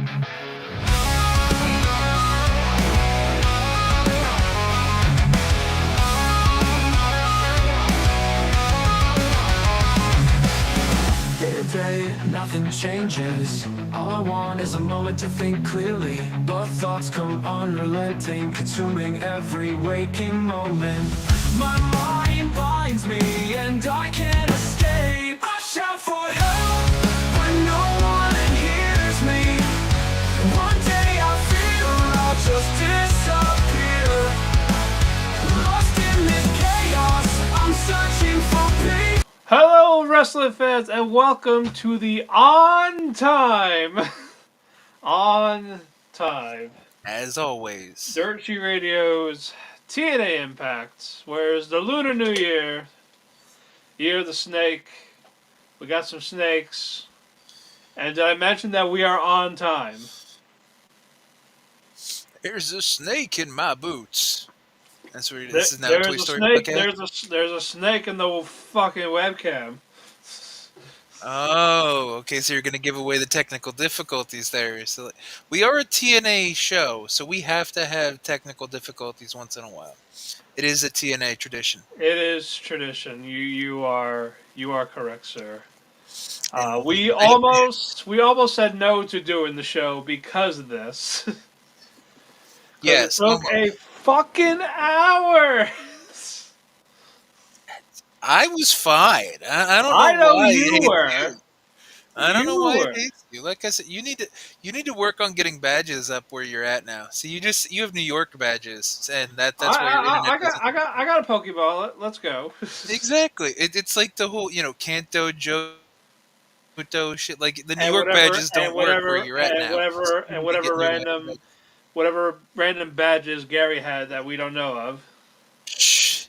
Day to day, nothing changes. All I want is a moment to think clearly. But thoughts come unrelenting, consuming every waking moment. My mind binds me and I can't escape. I shout for help, but no one hears me. One day I feel I'll just disappear. Lost in this chaos, I'm searching for peace. Hello, wrestling fans, and welcome to the On Time, As always. Dirt Sheet Radio's TNA Impact, whereas the Lunar New Year, Year of the Snake, we got some snakes, and did I mention that we are on time? There's a snake in my boots. That's what This is now a Toy Story podcast? There's a snake in the fucking webcam. Oh, okay, so you're going to give away the technical difficulties there. So we are a TNA show, so we have to have technical difficulties once in a while. It is a TNA tradition. It is tradition. You are correct, sir. And We almost said no to doing the show because of this. yes, It took a fucking hour. I was fine. I don't know I know why you it were. hates you. I don't know You why were. it hates you. Like I said, you need to work on getting badges up where you're at now. See, you have New York badges, and that's why your internet doesn't. I got a Pokeball. Let's go. Exactly. It's like the whole, Kanto, Johto shit. Like, the New And York whatever, badges don't work where you're at now. So you need to get new whatever random badges Gary had that we don't know of. Shh.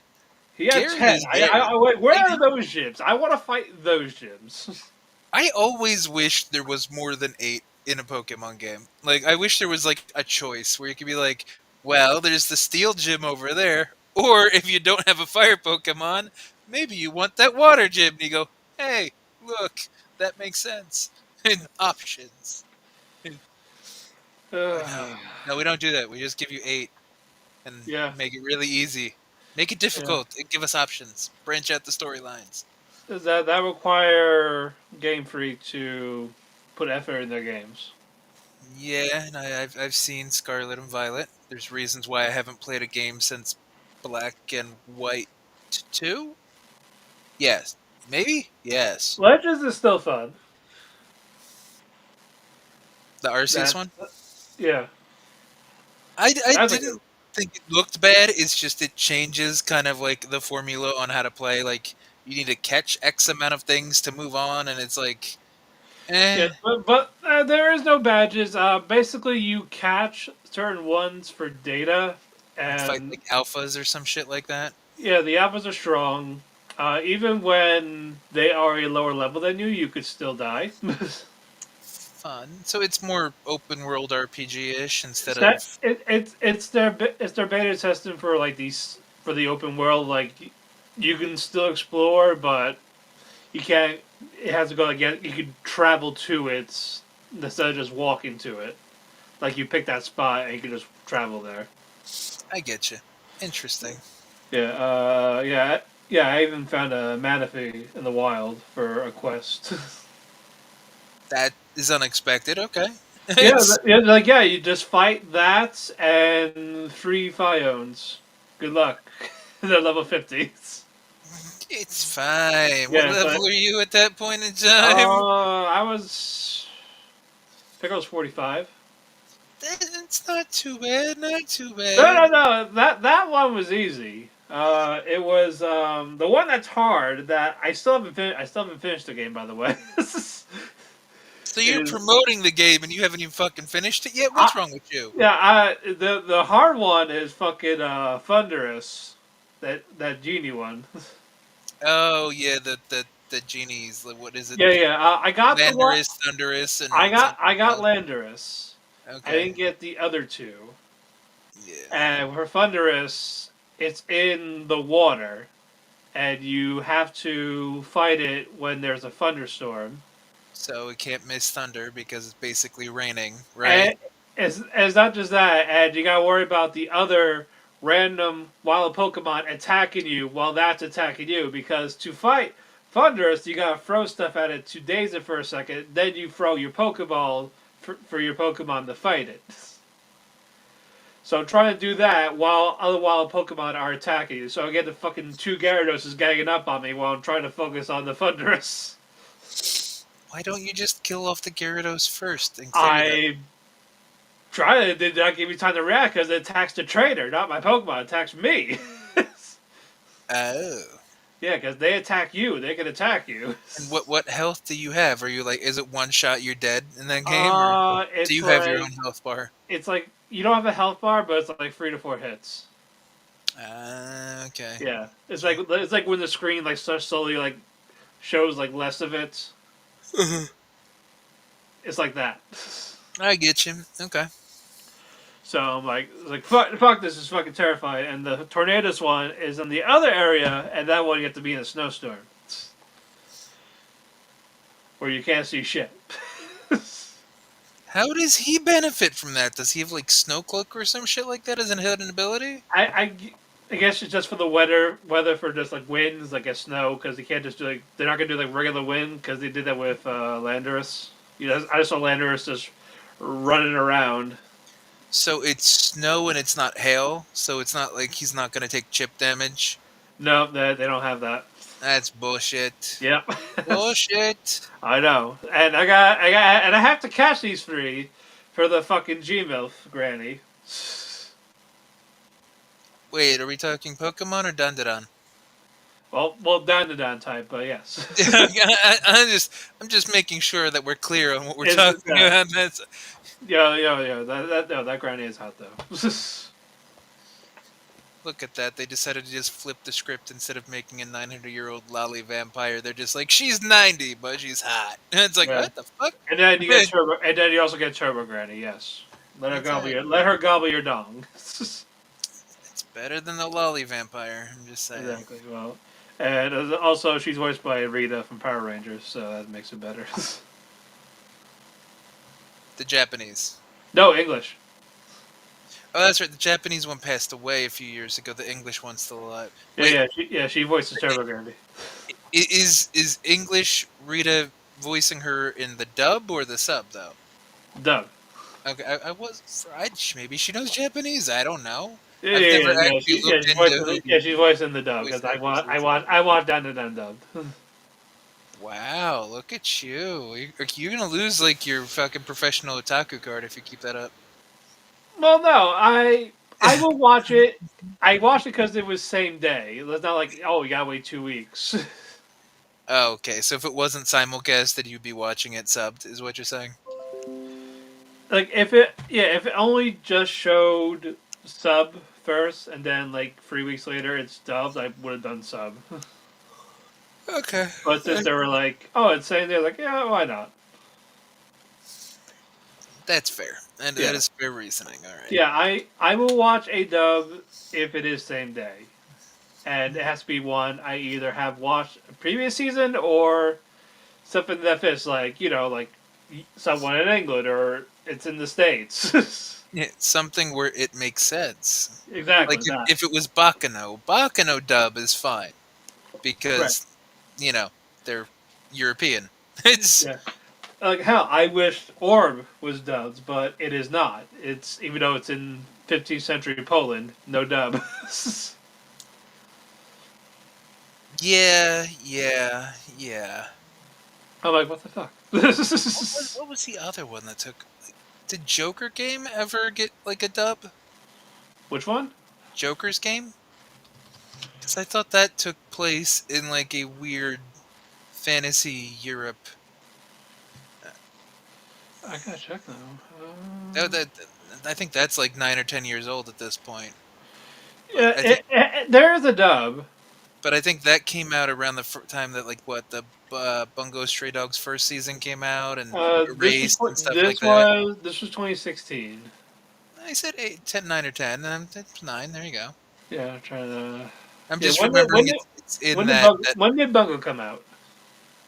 He had Gary 10. is Gary. Wait, where are those gyms? I want to fight those gyms. I always wish there was more than 8 in a Pokemon game. Like, I wish there was, like, a choice where you could be like, well, there's the Steel Gym over there. Or, if you don't have a Fire Pokemon, maybe you want that Water Gym. And you go, hey, look, that makes sense. And options. No, we don't do that. We just give you 8 and make it really easy. Make it difficult and give us options. Branch out the storylines. Does that require Game Freak to put effort in their games? Yeah, and I've seen Scarlet and Violet. There's reasons why I haven't played a game since Black and White 2? Yes. Maybe? Yes. Legends is still fun. The Arceus one? Yeah. I didn't think it looked bad. It's just it changes kind of like the formula on how to play. Like, you need to catch X amount of things to move on, and it's like, Yeah, but there is no badges. Basically, you catch certain ones for data, and fight like alphas or some shit like that. Yeah, the alphas are strong. Even when they are a lower level than you, you could still die. Fun. So it's more open world RPG-ish instead of. It's their beta testing for like for the open world. Like, you can still explore, but you can't. It has to go again. You could travel to it instead of just walking to it. Like, you pick that spot and you can just travel there. I get you. Interesting. Yeah. Yeah. I even found a Manaphy in the wild for a quest. That is unexpected. Okay. You just fight that and 3 Phiones. Good luck. They're level 50s. It's fine. What level are you at that point in time? I think I was 45. It's not too bad. Not too bad. No. That one was easy. It was the one that's hard that I still haven't finished the game, by the way. So you're promoting the game and you haven't even fucking finished it yet? What's wrong with you? Yeah, the hard one is fucking Thunderous, that genie one. Oh yeah, the genies. What is it? Yeah. I got Landorus, Thunderous, and I got Landorus. Okay. I didn't get the other 2. Yeah. And for Thunderous, it's in the water, and you have to fight it when there's a thunderstorm. So it can't miss thunder because it's basically raining, right? And it's not just that, and you gotta worry about the other random wild Pokemon attacking you while that's attacking you. Because to fight Thundurus, you gotta throw stuff at it to daze it for a second, then you throw your Pokeball for your Pokemon to fight it. So I'm trying to do that while other wild Pokemon are attacking you. So I get the fucking two Gyarados ganging up on me while I'm trying to focus on the Thundurus. Why don't you just kill off the Gyarados first and clear them? I tried it, did not give me time to react because it attacks the trainer, not my Pokemon. It attacks me. Oh. Yeah, because they attack you. They can attack you. And what health do you have? Are you like, is it one shot you're dead in that game, or do It's you have your like own health bar? it's like you don't have a health bar, but it's like 3 to 4 hits. Okay. Yeah, it's like when the screen like starts slowly like shows like less of it. It's like that. I get you. Okay. So I'm like, it's like fuck, this is fucking terrifying. And the tornadoes one is in the other area, and that one you have to be in a snowstorm where you can't see shit. How does he benefit from that? Does he have like snow cloak or some shit like that as an hidden ability? I guess it's just for the weather for just like winds, like a snow, because they can't just do like they're not gonna do like regular wind because they did that with Landorus. You know, I just saw Landorus just running around. So it's snow and it's not hail, so it's not like he's not gonna take chip damage. No, they don't have that. That's bullshit. Yep. Bullshit. I know, and and I have to catch these three for the fucking Gmail granny. Wait, are we talking Pokemon or Dandadan? Well, down type, but yes. I'm just making sure that we're clear on what we're It's- talking yeah. about. Yeah. That granny is hot though. Look at that. They decided to just flip the script instead of making a 900-year-old lolly vampire. They're just like, she's 90, but she's hot. And it's like, Yeah. what the fuck? And then you get Turbo, and then you also get Turbo Granny. Yes, let her gobble your dong. It's better than the lolly vampire. I'm just saying. Exactly. Well, and also she's voiced by Rita from Power Rangers, so that makes it better. The Japanese. No English. Oh, that's right. The Japanese one passed away a few years ago. The English one's still alive. Yeah, Wait, she voices Turbo Granny. is English Rita voicing her in the dub or the sub though? Dub. Okay, maybe she knows Japanese. I don't know. Yeah, I've never actually she's looked into she's voicing the dub voice because actors. I want Dun dubbed. Wow, look at you. You're gonna lose like your fucking professional otaku card if you keep that up. Well, no, I will watch it. I watched it because it was same day. It's not like, oh, we gotta wait 2 weeks. Oh, okay. So if it wasn't simulcast, then you'd be watching it subbed, is what you're saying? Like if it only just showed sub first and then like 3 weeks later it's dubbed, I would have done sub. Okay. But since they were like, oh, it's same day, like, yeah, why not? That's fair. And Yeah. that is fair reasoning, alright. Yeah, I will watch a dub if it is same day, and it has to be one I either have watched a previous season or something that fits, like like someone in England or it's in the States. Yeah, something where it makes sense. Exactly. Like That. if it was Bakano dub is fine. Because, they're European. It's Yeah. Like hell, I wished Orb was dubbed, but it is not. It's even though it's in 15th century Poland, no dub. yeah. I'm like, what the fuck? What was the other one that took? Did Joker game ever get like a dub? Which one? Joker's game? Because I thought that took place in like a weird fantasy Europe. I gotta check now. I think that's like 9 or 10 years old at this point. Yeah, there is a dub. But I think that came out around the time that the Bungo Stray Dogs first season came out and Erased and stuff like that. This was 2016. I said 8, 10, 9 or 10, and it's 9. There you go. Yeah, I'm trying to. I'm just remembering it's in when that when did Bungo come out?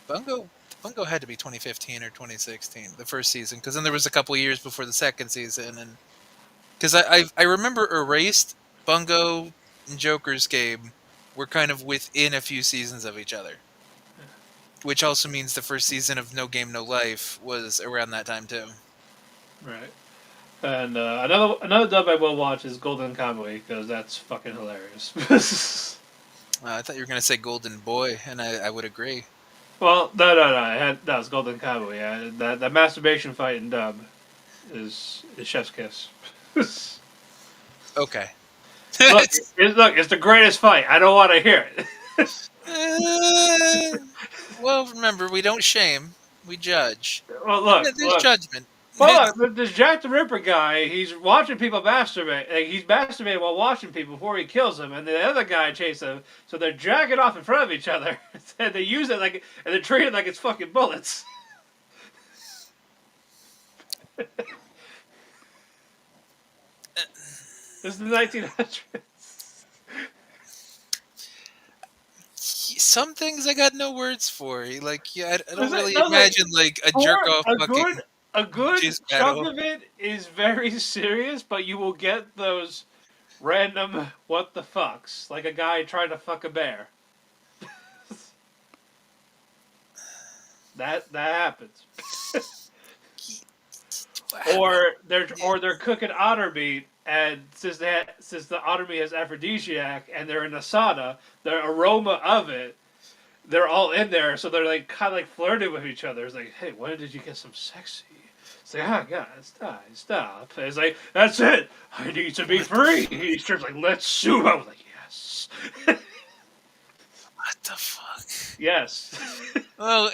Bungo Bungo had to be 2015 or 2016, the first season, because then there was a couple years before the second season, and because I remember Erased, Bungo, and Joker's game were kind of within a few seasons of each other, which also means the first season of No Game No Life was around that time too. Right. And another dub I will watch is Golden Kamuy because that's fucking hilarious. I thought you were going to say Golden Boy, and I would agree. Well, no. That was Golden Kamuy. Yeah, that masturbation fight in dub is Chef's Kiss. Okay. It's the greatest fight. I don't want to hear it. Well, remember, we don't shame, we judge. Well, There's judgment. Well, look, this Jack the Ripper guy, he's watching people masturbate. Like, he's masturbating while watching people before he kills them, and the other guy chases him. So they're jacking off in front of each other, and they use it and they treat it like it's fucking bullets. This is the 1900s. Some things I got no words for. Like, yeah, I don't really No, imagine like a jerk off fucking. A good jizz chunk battle. of it is very serious, but you will get those random what the fucks, like a guy trying to fuck a bear. that happens. Or they're cooking otter meat, and since the otter meat has aphrodisiac, and they're in a sauna, the aroma of it, they're all in there, so they're like kind of like flirting with each other. It's like, hey, when did you get some sexy? It's like, oh god, stop. And it's like, that's it. I need to be free. He strips like, let's sue. I was like, yes. What the fuck? Yes. Well,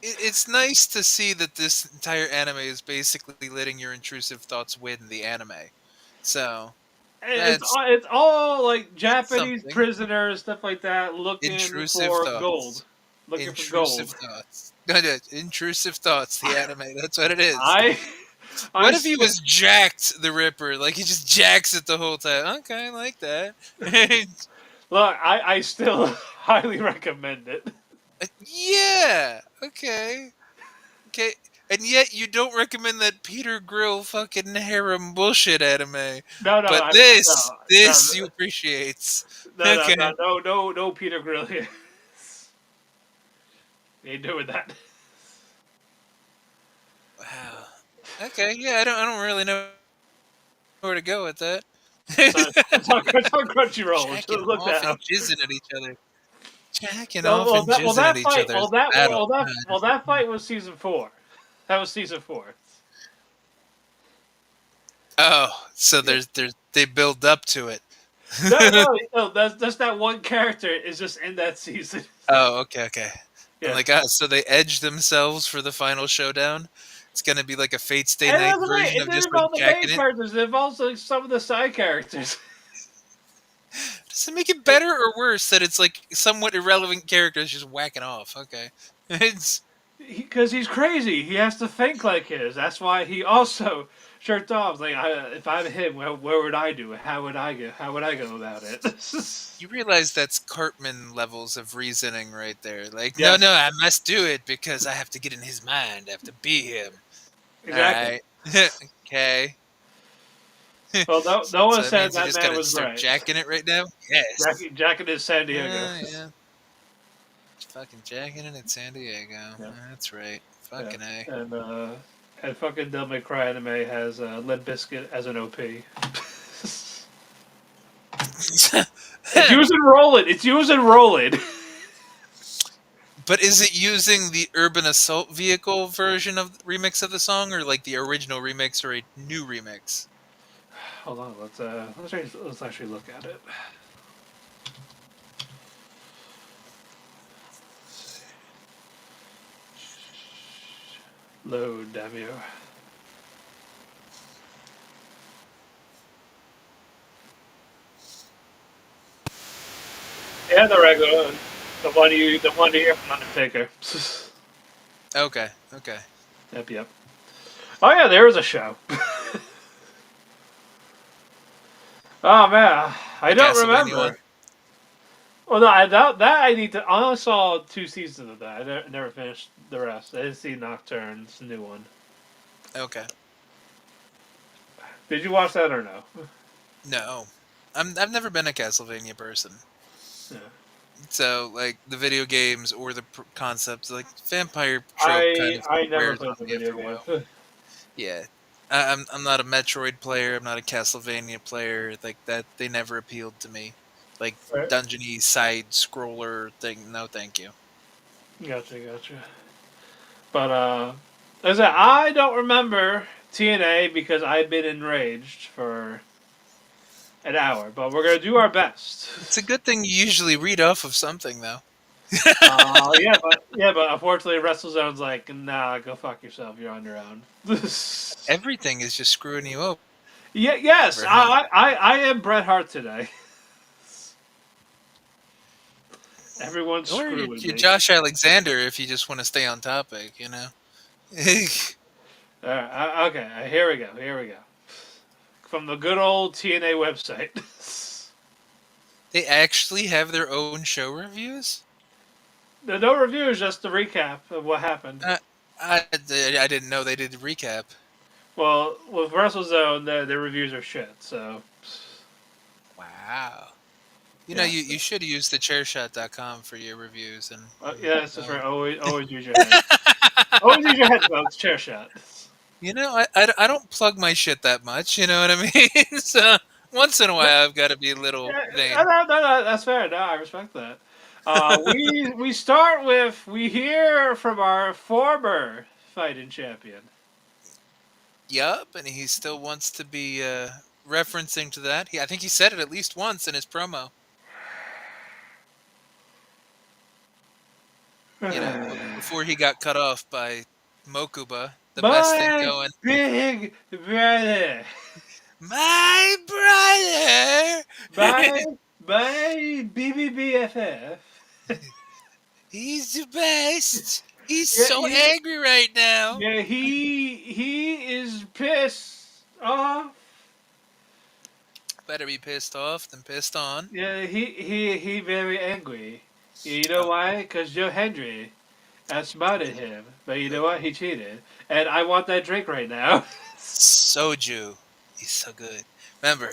it's nice to see that this entire anime is basically letting your intrusive thoughts win the anime. So It's all like Japanese something. prisoners, stuff like that, looking Intrusive for thoughts. gold. Looking Intrusive for gold. thoughts. Intrusive thoughts. The anime. That's what it is. What if he was jacked the Ripper? Like he just jacks it the whole time. Okay, I like that. Look, I still highly recommend it. Yeah. Okay. And yet you don't recommend that Peter Grill fucking harem bullshit anime. No, But this you appreciates. No, Peter Grill here. Ain't doing that. Wow. Okay, yeah, I don't really know where to go with that. It's on Crunchyroll. Jacking Look off that and up. jizzing at each other. Jacking No, off and jizzing at each other. That fight was season 4. That was season 4. Oh, so they build up to it. No, that's that one character is just in that season. Oh, okay. Yeah. I'm like, so they edge themselves for the final showdown. It's gonna be like a Fate Stay And Night that's right. version It of didn't just involve like the main jacking it. characters. It involves like some of the side characters. Does it make it better or worse that it's like somewhat irrelevant characters just whacking off? Okay, it's Because he's crazy. He has to think like his. That's why he also shirked off. Like, if I'm him, where would I do it? How would I go about it? you realize that's Cartman levels of reasoning right there. Like, Yeah. no, I must do it because I have to get in his mind. I have to be him. Exactly. All right. Okay. Well, no one So said means you that just man gotta was start right. jacking it right now. Yes. Jacking is San Diego. Yeah. Fucking jacking it in San Diego. Yeah. That's right. Fucking A. And fucking Devil May Cry anime has Limp Bizkit as an OP. It's using Rollin'. But is it using the Urban Assault Vehicle version of remix of the song, or like the original remix, or a new remix? Hold on, let's actually look at it. Load, damn you. Yeah, the regular one. The one you hear from Undertaker. Okay. Yep. Oh yeah, there was a show. Oh man, I don't Castlevania remember. one? Well, no, that I need to. I only saw 2 seasons of that. Never finished the rest. I didn't see Nocturne. It's a new one. Okay. Did you watch that or no? No. I've never been a Castlevania person. Yeah. So, like, the video games or the concepts, like, vampire trope kind I of I never wears played on the me video after a game. while. Yeah. I'm not a Metroid player. I'm not a Castlevania player. Like, that, they never appealed to me. Like, Right. dungeony side scroller thing. No, thank you. Gotcha. But as I said, I don't remember TNA because I've been enraged for an hour. But we're gonna do our best. It's a good thing you usually read off of something, though. Yeah, but unfortunately, WrestleZone's like, nah, go fuck yourself. You're on your own. Everything is just screwing you over, Yeah, yes, huh? I am Bret Hart today. Everyone's Or screwing you're me. Josh Alexander if you just want to stay on topic, you know? All right, okay, here we go. From the good old TNA website. They actually have their own show reviews? The no review is just a recap of what happened. Uh, I didn't know they did a recap. Well, with WrestleZone, their reviews are shit. So Wow. You know, yeah, you should use the chairshot.com for your reviews. And yeah, that's just right. Always use your head. Always use your headphones. Chair shot. you know, I don't plug my shit that much, you know what I mean? So once in a while, I've got to be a little Yeah, vain. no, that's fair. No, I respect that. We start with we hear from our former fighting champion. Yup, and he still wants to be referencing to that. I think he said it at least once in his promo. You know, before he got cut off by Mokuba, the best thing My going. big brother. My brother! My my BBBFF. He's the best! He's Yeah, so angry right now! yeah, he is pissed off. Better be pissed off than pissed on. Yeah, he very angry. You know Oh, why? Cause Joe Hendry outsmarted him, but you know what? He cheated, and I want that drink right now. soju. He's so good. Remember,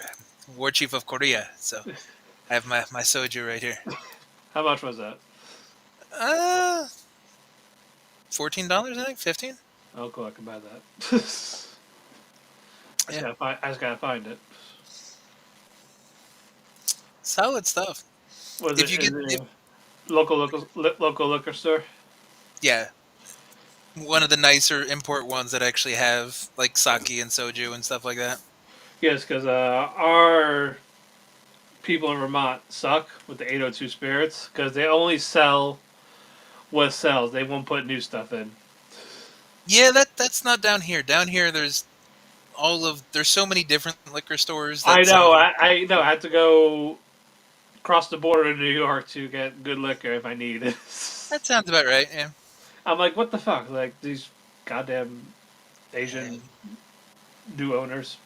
War Chief of Korea, so I have my soju right here. How much was that? Uh, $14, I think? 15? Oh, cool. I can buy that. Yeah. I just gotta find it. Solid stuff. Was If it you get, in the local liquor store? yeah, one of the nicer import ones that actually have like sake and soju and stuff like that. Yes, because our people in Vermont suck with the 802 spirits because they only sell what sells. They won't put new stuff in. Yeah, that's not down here. Down here, there's so many different liquor stores I that some know. of them. I know. I have to go cross the border to New York to get good liquor if I need it. That sounds about right. Yeah. I'm like, what the fuck? Like these goddamn Asian And new owners.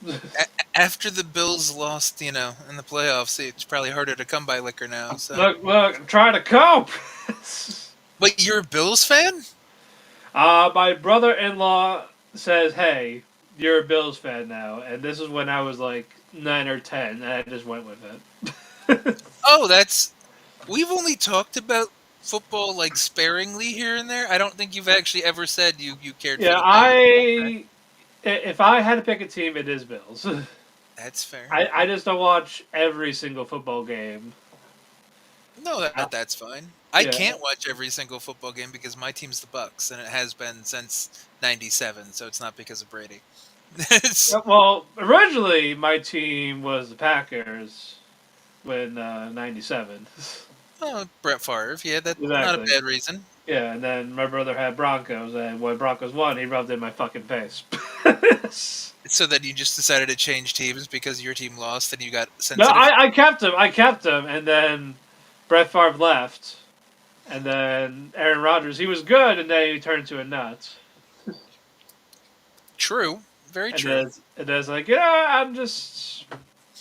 after the Bills lost, in the playoffs, it's probably harder to come by liquor now. So, Look, I'm trying to cope. wait, you're a Bills fan? My brother-in-law says, "Hey, you're a Bills fan now," and this is when I was like 9 or 10, and I just went with it. Oh, we've only talked about football like sparingly here and there. I don't think you've actually ever said you cared for Yeah, the Bills. if I had to pick a team, it is Bills. That's fair. I just don't watch every single football game. No, Uh, that's fine. I yeah. can't watch every single football game because my team's the Bucks, and it has been since '97. So it's not because of Brady. It's, Well, originally my team was the Packers when '97. oh, Brett Favre. Yeah, that's not a Exactly. bad reason. Yeah, and then my brother had Broncos, and when Broncos won, he rubbed it in my fucking face. So then you just decided to change teams because your team lost and you got No, sensitive. I kept him. And then Brett Favre left, and then Aaron Rodgers. He was good, and then he turned into a nut. True, very And true. then it's like, I'm just,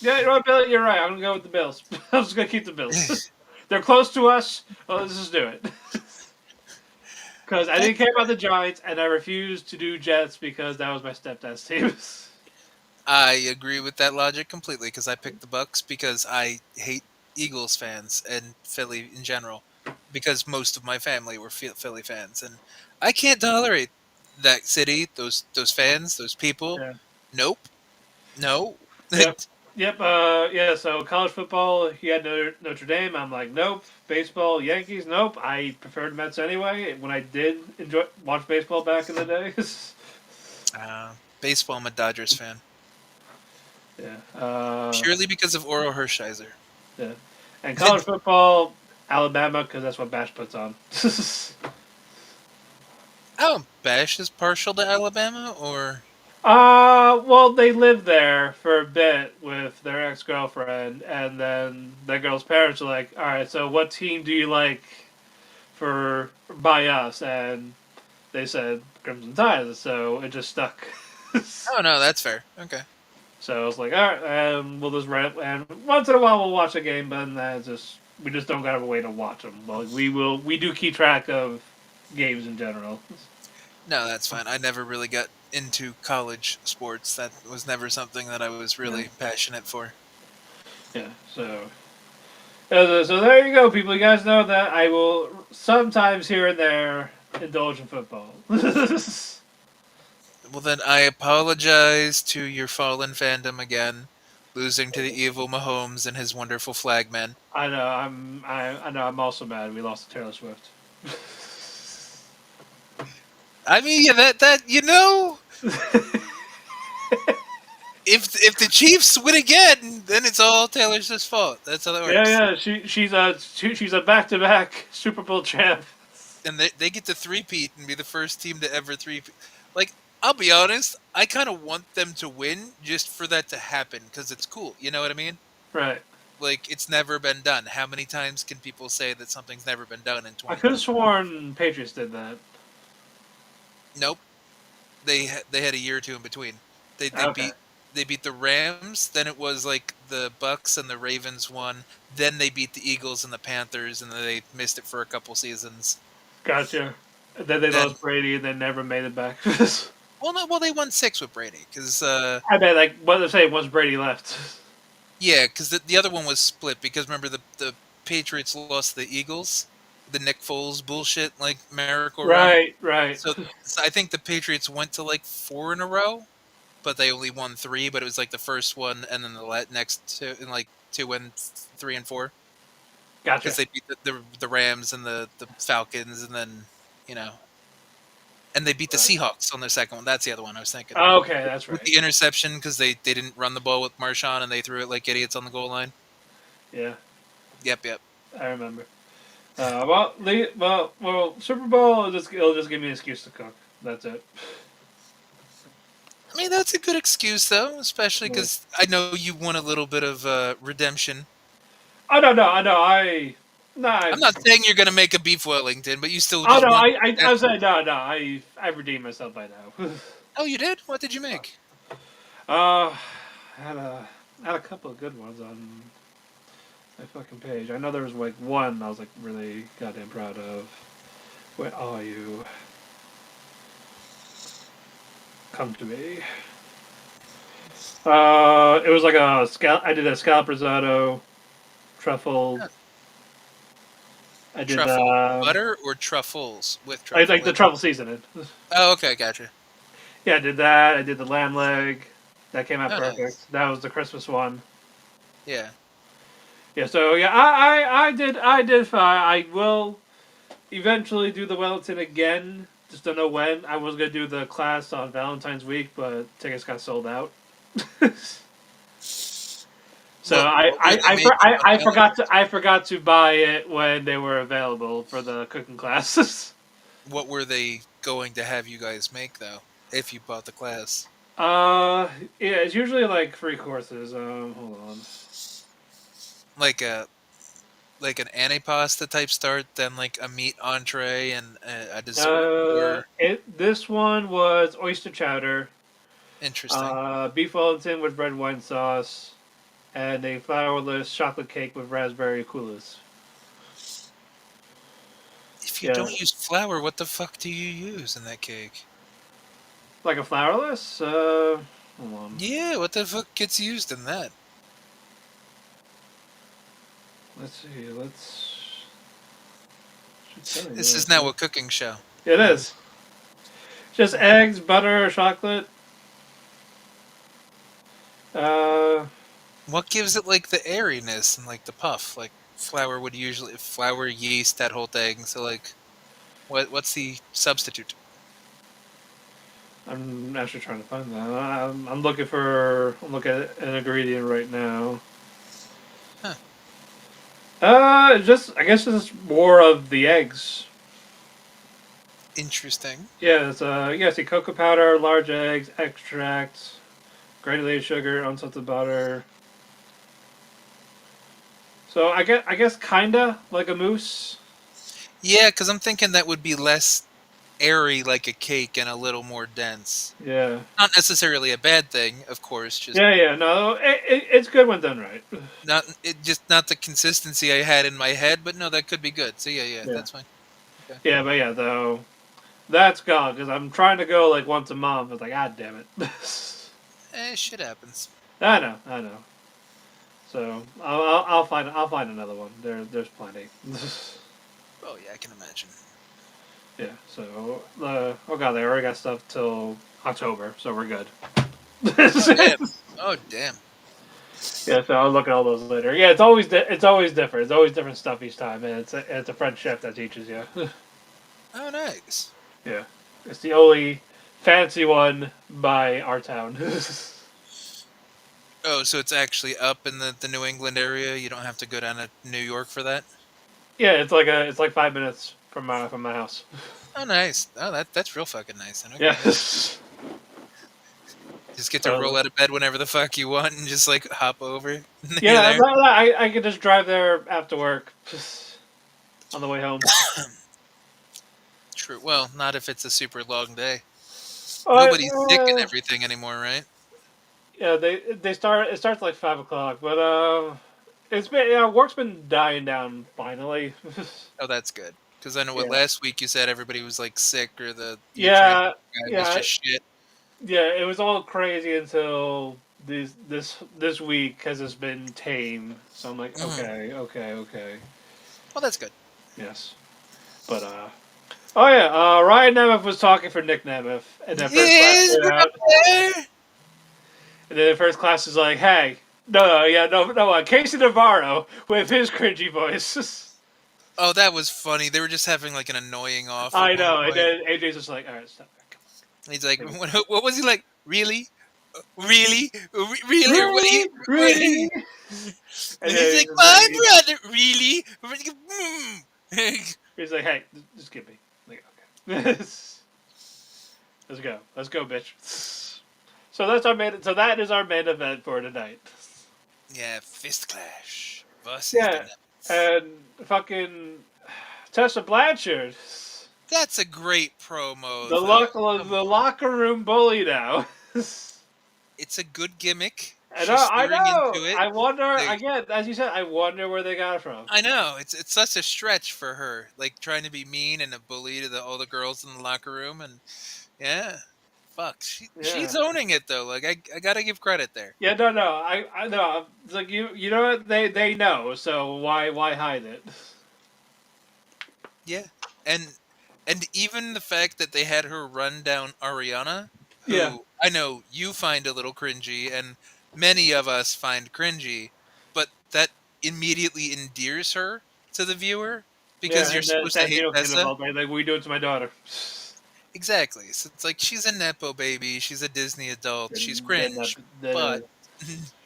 yeah, you know what, Billy, you're right. I'm gonna go with the Bills. I'm just gonna keep the Bills. they're close to us. Well, let's just do it. Because I didn't care about the Giants, and I refused to do Jets because that was my stepdad's team. I agree with that logic completely because I picked the Bucks because I hate Eagles fans and Philly in general because most of my family were Philly fans and I can't tolerate that city, those fans, those people. Yeah. Nope, no. Yep. Yep. Yeah. So college football, he had Notre Dame. I'm like, nope. Baseball, Yankees, nope. I preferred Mets anyway. When I did enjoy watch baseball back in the days. Baseball, I'm a Dodgers fan Yeah. purely because of Oro Hershiser. Yeah. And college football, Alabama, because that's what Bash puts on. Oh, Bash is partial to Alabama, or Well, they lived there for a bit with their ex girlfriend, and then that girl's parents were like, "All right, so what team do you like for by us?" And they said Crimson Tide, so it just stuck. oh no, that's fair. Okay. So I was like, "All right, we'll just rent, and once in a while we'll watch a game, but then that's just we just don't got a way to watch them. Well, we do keep track of games in general." No, that's fine. I never really got into college sports. That was never something that I was really passionate for. Yeah, so there you go, people. You guys know that I will sometimes here and there indulge in football. Well, then I apologize to your fallen fandom again, losing to the evil Mahomes and his wonderful flagmen. I know I know I'm also mad we lost to Taylor Swift. I mean, yeah, that you know, if the Chiefs win again, then it's all Taylor Swift's fault. That's how that works. Yeah, she's a back-to-back Super Bowl champ. And they get to three-peat and be the first team to ever three-peat. Like, I'll be honest, I kind of want them to win just for that to happen because it's cool. You know what I mean? Right. Like, it's never been done. How many times can people say that something's never been done in I 20? could have sworn Patriots did that. Nope. They had a year or two in between. They Okay. beat the Rams. Then it was like the Bucks and the Ravens won. Then they beat the Eagles and the Panthers, and then they missed it for a couple seasons. Gotcha. Then they Then lost Brady and they never made it back. well they won 6 with Brady because I bet like what they say once Brady left. yeah, because the other one was split because remember the Patriots lost to the Eagles, the Nick Foles bullshit like miracle run. Right. So I think the Patriots went to like 4 in a row, but they only won 3. But it was like the first one and then the next 2 and like 2 and 3 and 4 Gotcha. because they beat the Rams and the Falcons and then you know and they beat the Seahawks on their second one. That's the other one I was thinking. Okay, that's With right. the interception because they didn't run the ball with Marshawn and they threw it like idiots on the goal line. Yeah, Yep. I remember. Super Bowl it'll just give me an excuse to cook. That's it. I mean, that's a good excuse, though, especially Yeah. because I know you want a little bit of redemption. Oh no, I know. No, I'm not saying you're going to make a beef Wellington, but you still oh just no, want. I was saying no. I've redeemed myself by now. Oh, you did? What did you make? I had a couple of good ones on my fucking page. I know there was like one I was like really goddamn proud of. Where are you? Come to me. It was like a scallop. I did a scallop risotto, truffle. Huh. I did Truffle butter or truffles with I truffle? like the truffle seasoning. Oh, okay, gotcha. Yeah, I did that. I did the lamb leg. That came out Oh, perfect. nice. That was the Christmas one. Yeah. Yeah, so yeah, I did fine. I will eventually do the Wellington again. Just don't know when. I was gonna do the class on Valentine's week, but tickets got sold out. So I forgot to buy it when they were available for the cooking classes. What were they going to have you guys make, though, if you bought the class? Yeah, it's usually like 3 courses. Hold on. Like an antipasta type start, then like a meat entree and a dessert? Or This one was oyster chowder, interesting. beef Wellington with red wine sauce, and a flourless chocolate cake with raspberry coulis. If you Yeah. don't use flour, what the fuck do you use in that cake? Like a flourless? Hold on. Yeah, what the fuck gets used in that? Let's see. Should tell This you is now actually. a cooking show. It is. Just eggs, butter, chocolate. Uh, What gives it like the airiness and like the puff? Like flour would usually flour, yeast, that whole thing. So like, what's the substitute? I'm actually trying to find that. I'm looking for. I'm looking at an ingredient right now. Huh. Just I guess it's more of the eggs. Interesting. Yeah, it's you guys see cocoa powder, large eggs, extracts, granulated sugar, unsalted butter. So I guess kinda like a mousse. Yeah, because I'm thinking that would be less airy like a cake and a little more dense. Yeah. Not necessarily a bad thing, of course. Just Yeah. No, it's good when done right. not the consistency I had in my head, but no, that could be good. So yeah, Yeah. that's fine. Okay. Yeah, but yeah, though that's gone because I'm trying to go like once a month. It's like, God damn it. Shit happens. I know. So I'll find another one. There's plenty. Oh yeah, I can imagine. Yeah. So oh god, they already got stuff till October, so we're good. Oh damn. Oh damn. Yeah, so I'll look at all those later. Yeah, it's always different. It's always different stuff each time, and it's a French chef that teaches you. Oh nice. Yeah, it's the only fancy one by our town. Oh, so it's actually up in the New England area. You don't have to go down to New York for that. Yeah, it's like 5 minutes from my house. Oh nice. Oh that's real fucking nice. Then okay. Yeah. Just get to roll out of bed whenever the fuck you want and just like hop over. You're Yeah, there. I could just drive there after work, on the way home. True. Well, not if it's a super long day. Uh, Nobody's sick and everything anymore, right? yeah, they start. It starts like 5 o'clock, but it's been work's been dying down finally. Oh, that's good. Because I know what Yeah. last week you said everybody was like sick or the Yeah, transport guy was yeah, just shit. yeah. It was all crazy until this week because it's been tame. So I'm like, Mhm. okay, Well, that's good. yes, but oh yeah, Ryan Nemeth was talking for Nic Nemeth, and then first class Yes, came out, brother! and then the first class is like, hey, no, Casey Navarro with his cringy voice. Oh, that was funny. They were just having like an annoying off at I one know, and point. then AJ's just like, all right, stop. He's like, what was he like? Really? Really? Really? Or what? Really, What are you? really. And And he's then like, my brother, really? Mm. he's like, hey, just give me. Like, okay. Let's go, bitch. So that is our main event for tonight. Yeah, fist clash versus Yeah, the Nemeths. and fucking Tessa Blanchard, That's a great promo, the though. locker the locker room bully now. It's a good gimmick. And She's I steering know. into it. I wonder Like, again, as you said. I wonder where they got it from. I know it's such a stretch for her, like trying to be mean and a bully to all the girls in the locker room, and yeah, fuck, Yeah. she's owning it though. Like I gotta give credit there. Yeah, no. I know. It's like you know what they know. So why hide it? Yeah, and even the fact that they had her run down Ariana, Yeah. who I know you find a little cringy, and many of us find cringy, but that immediately endears her to the viewer Yeah, because you're and then supposed to hate Santino came Tessa. involved. Like we do it to my daughter. Exactly. So it's like she's a nepo baby. She's a Disney adult. She's And then cringe, but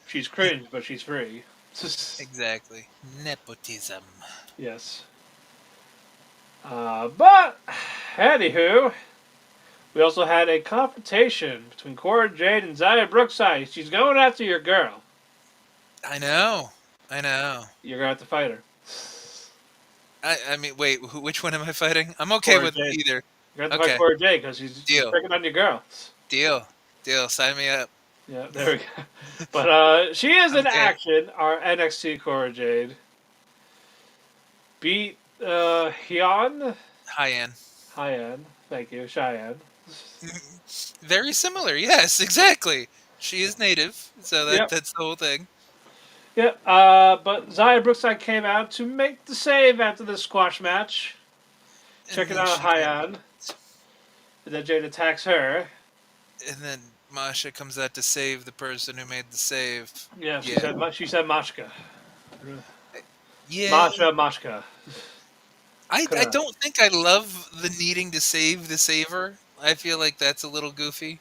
she's cringe, but she's free. exactly nepotism. Yes. But anywho, we also had a confrontation between Cora Jade and Zaya Brookside. She's going after your girl. I know. I know. You're gonna have to fight her. I mean, wait. Which one am I fighting? I'm okay Cora with Jade. either. You're gonna have to fight Okay. Cora Jade because she's Deal. picking on your girl. Deal. Sign me up. Yeah, there we go. But she is in Okay. action. Our NXT Cora Jade beat Hyun. High-end. Cheyenne. Thank you, Cheyenne. Very similar. Yes, exactly. She is native, so Yep. that's the whole thing. Yep. But Zaya Brookside came out to make the save after the squash match. And Check it then out, she got, Cheyenne. And then Jade attacks her. and then Masha comes out to save the person who made the save. Yeah, Yeah. she said Mashka. Yeah. Mashka. I don't think I love the needing to save the saver. I feel like that's a little goofy,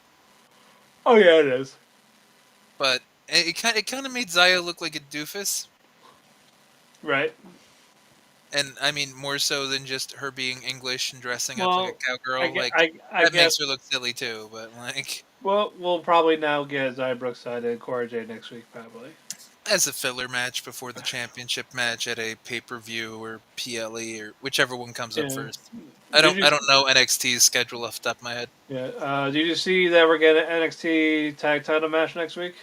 Oh yeah, it is. but it kind of made Zaya look like a doofus. Right. And I mean, more so than just her being English and dressing up like Well, a cowgirl. Like I that makes guess. her look silly too. But like Well, we'll probably now get Zaya Brookside and Cora Jade next week, probably. as a filler match before the championship match at a pay-per-view or PLE or whichever one comes up Yeah. first. I Did don't you? I don't know NXT's schedule off the top of my head. Yeah. Did you see that we're getting an NXT tag title match next week?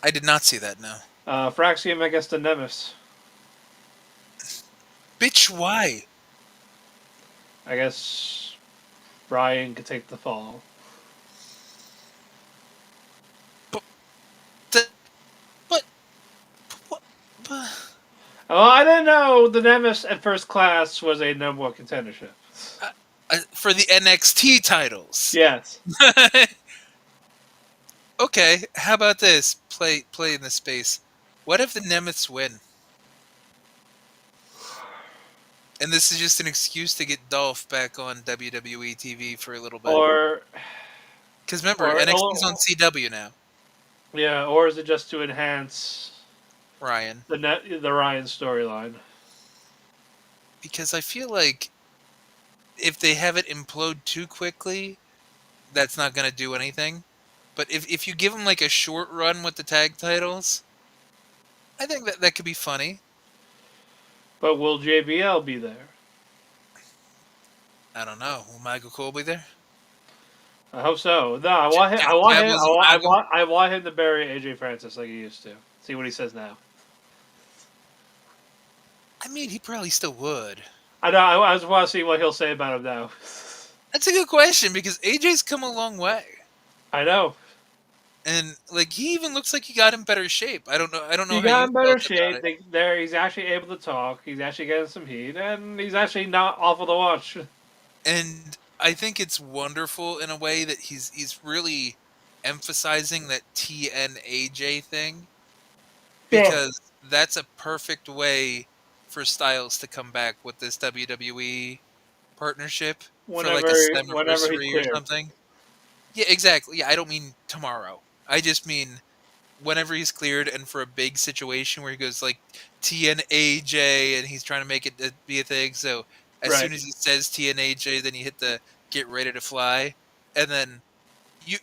I did not see that. No, Fraxium against the Nemeths. bitch. Why? I guess Brian could take the fall. But the, but what? But, Oh, I didn't know the Nemeths at first class was a number one contendership. for the NXT titles. Yes. Okay, how about this? Play in the space. What if the Nemeths win? And this is just an excuse to get Dolph back on WWE TV for a little bit. Or, Because remember, NXT's on CW now. yeah, or is it just to enhance Ryan. the Ryan storyline? Because I feel like if they have it implode too quickly, that's not going to do anything. But if you give them like a short run with the tag titles, I think that could be funny. But will JBL be there? I don't know. Will Michael Cole be there? I hope so. No, I want him. I want him. I want him to bury AJ Francis like he used to. See what he says now. I mean, he probably still would. I know. I just want to see what he'll say about him now. That's a good question because AJ's come a long way. I know. And like he even looks like he got in better shape. I don't know. I don't know He how got you in better felt shape. about it. He's actually able to talk. He's actually getting some heat, and he's actually not awful to watch. And I think it's wonderful in a way that he's really emphasizing that TNAJ thing Yeah. because that's a perfect way for Styles to come back with this WWE partnership for like a Whenever he's Slammiversary or cleared. something. Yeah, exactly. Yeah, I don't mean tomorrow. I just mean whenever he's cleared and for a big situation where he goes like TNAJ and he's trying to make it be a thing. So as Right. soon as he says TNAJ, then you hit the get ready to fly, and then you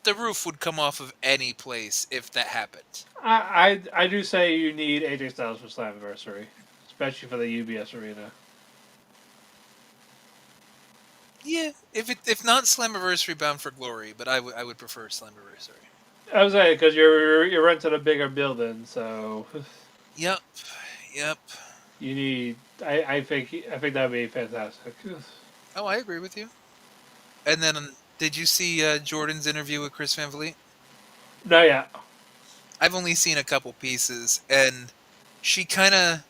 the roof would come off of any place if that happened. I do say you need AJ Styles for Slammiversary, especially for the UBS arena. Yeah, if not Slammiversary, Bound for Glory, but I would prefer Slammiversary. I was saying because you're renting a bigger building, so Yep, yep. you need. I think that'd be fantastic. Oh, I agree with you. And then, did you see Jordan's interview with Chris Van Vliet? No, yeah. I've only seen a couple pieces, and she kind of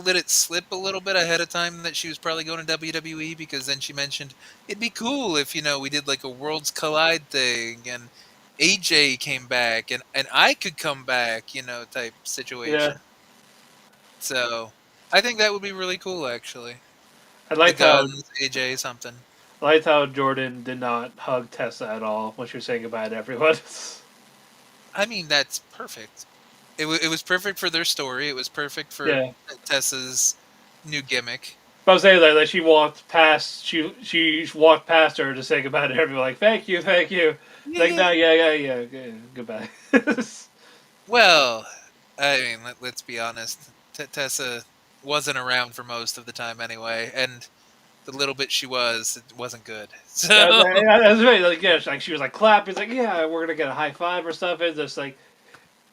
let it slip a little bit ahead of time that she was probably going to WWE because then she mentioned it'd be cool if we did like a Worlds Collide thing and AJ came back and I could come back, type Yeah. situation. So I think that would be really cool, actually. I The liked how Guns, AJ, something. Jordan did not hug Tessa at all when she was saying goodbye to everyone. I mean, that's perfect. It was perfect for their story. It was perfect for Yeah. Tessa's new gimmick. But I was saying that she walked past. She walked past her to say goodbye to everyone. Like, thank you, thank you. Like, no, yeah, goodbye. Well, I mean, let's be honest. Tessa wasn't around for most of the time anyway, and the little bit she was, it wasn't good. So That's right. Like, yeah, she was like clapping. It's like, yeah, we're gonna get a high five or stuff. It's just like,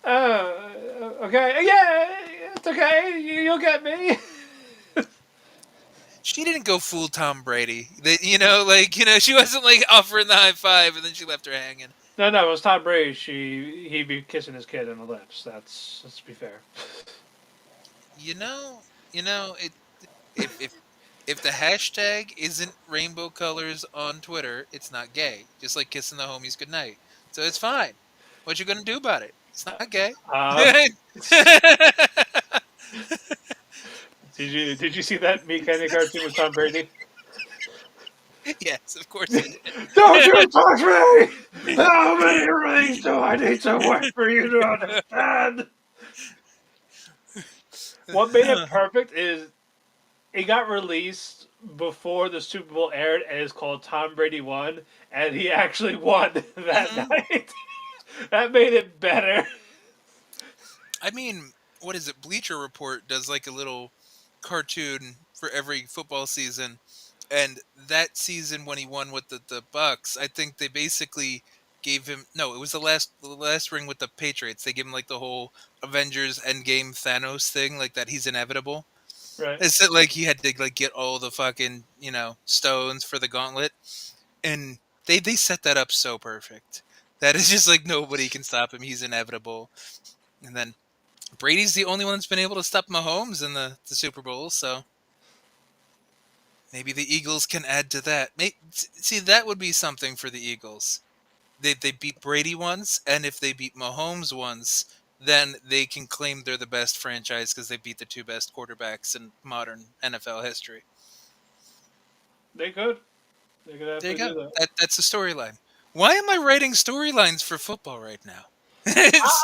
okay, yeah, it's okay. You'll get me. She didn't go full Tom Brady. She wasn't like offering the high five and then she left her hanging. No, no, it was Tom Brady. He'd be kissing his kid on the lips. Let's be fair. You know, it if if the hashtag isn't rainbow colors on Twitter, it's not gay. Just like kissing the homies goodnight. So it's fine. What you gonna do about it? It's not gay. Uh, did you see that Me Kind of cartoon with Tom Brady? Yes, of course he did. Don't you touch me! How many rings do I need to win for you to understand? What made it perfect is it got released before the Super Bowl aired, and it's called Tom Brady Won, and he actually won that night. That made it better. I mean, what is it? Bleacher Report does like a little cartoon for every football season, and that season when he won with the Bucks, I think they basically gave him no. It was the last ring with the Patriots. They gave him like the whole Avengers Endgame Thanos thing, like that he's inevitable. Right. It's that like he had to like get all the fucking stones for the gauntlet, and they set that up so perfect. That is just like nobody can stop him. He's inevitable. And then Brady's the only one that's been able to stop Mahomes in the Super Bowl, so maybe the Eagles can add to that. See, that would be something for the Eagles. They beat Brady once, and if they beat Mahomes once, then they can claim they're the best franchise because they beat the two best quarterbacks in modern NFL history. They could. They could There you absolutely go. do that. That's a storyline. Why am I writing storylines for football right now? It's,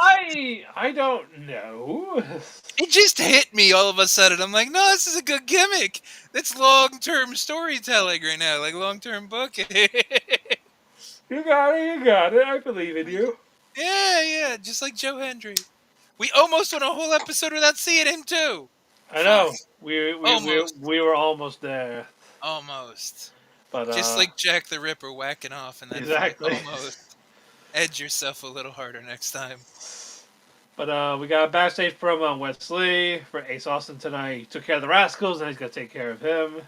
I don't know. it just hit me all of a sudden. I'm like, no, this is a good gimmick. That's long-term storytelling right now, like long-term booking. You got it. You got it. I believe in you. Yeah, just like Joe Hendry. We almost went a whole episode without seeing him too. I Fuck. know. Almost. We were almost there, Almost. but Just like Jack the Ripper whacking off in that fight. exactly. Almost. Edge yourself a little harder next time. But we got a backstage promo on Wes Lee for Ace Austin tonight. He took care of the Rascals, and he's gonna take care of him.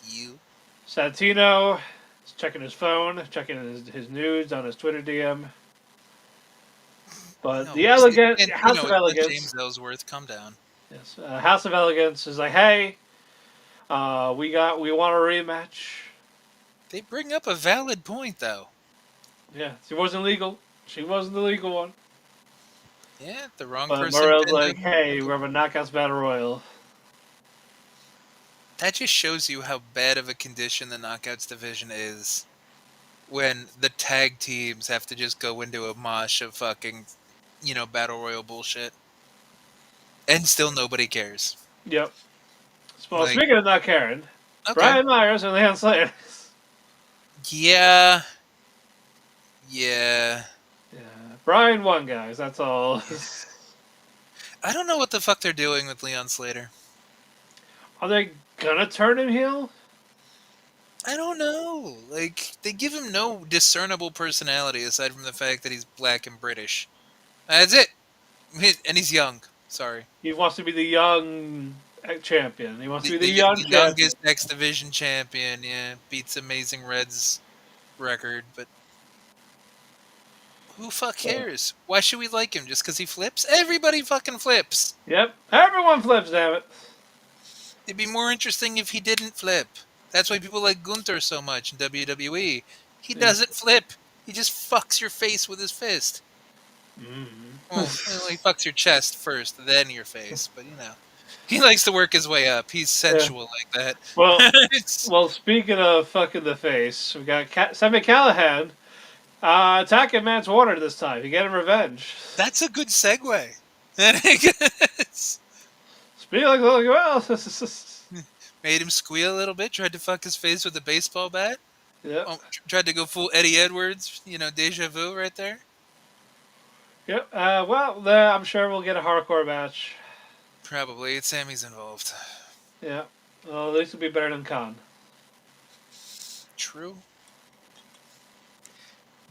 You. Santino is checking his phone, checking his nudes on his Twitter DM. But No, the elegant and, House of it's Elegance, James Ellsworth, calm down. yes, House of Elegance is like, hey, we want a rematch. They bring up a valid point, though. Yeah, she wasn't legal. She wasn't the legal one. Yeah, the wrong But person. Morel's like, hey, we're having a Knockouts Battle Royal. That just shows you how bad of a condition the Knockouts division is when the tag teams have to just go into a mosh of fucking, Battle Royal bullshit. And still nobody cares. Yep. Well, Like, speaking of not caring, okay. Brian Myers and Leon Slater. Yeah. Yeah. Yeah, Brian won, guys. That's all. I don't know what the fuck they're doing with Leon Slater. Are they gonna turn him heel? I don't know. Like, they give him no discernible personality aside from the fact that he's black and British. That's it. And he's young. Sorry. He wants to be the young champion. He wants to be the The young champion. youngest X Division champion, yeah. Beats Amazing Red's record, but who fuck cares? Why should we like him? Just because he flips? Everybody fucking flips. Yep, everyone flips, damn it. It'd be more interesting if he didn't flip. That's why people like Gunther so much in WWE. He doesn't flip. He just fucks your face with his fist. Well, he fucks your chest first, then your face. But he likes to work his way up. He's sensual like that. Well, well, speaking of fucking the face, we got Sami Callihan attacking Mance Warner this time. He getting revenge. That's a good segue. Speaking like well, Made him squeal a little bit. Tried to fuck his face with a baseball bat. yeah, Tried to go full Eddie Edwards. Deja vu right there. yep. Well, I'm sure we'll get a hardcore match. Probably. It's Sammy's involved. Yeah. Well, at least it'll be better than Khan. True.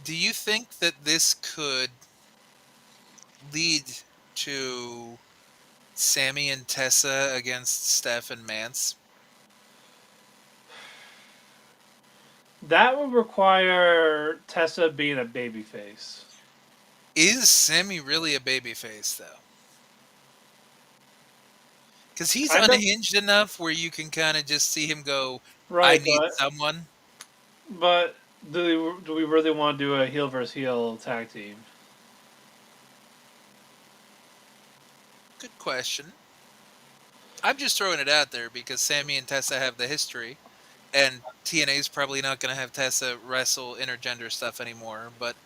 Do you think that this could lead to Sammy and Tessa against Steph and Mance? That would require Tessa being a babyface. Is Sammy really a babyface though? Because he's Kind of. unhinged enough where you can kind of just see him go, "I Right, need someone." but do we really want to do a heel versus heel tag team? Good question. I'm just throwing it out there because Sammy and Tessa have the history, and TNA's probably not going to have Tessa wrestle intergender stuff anymore. But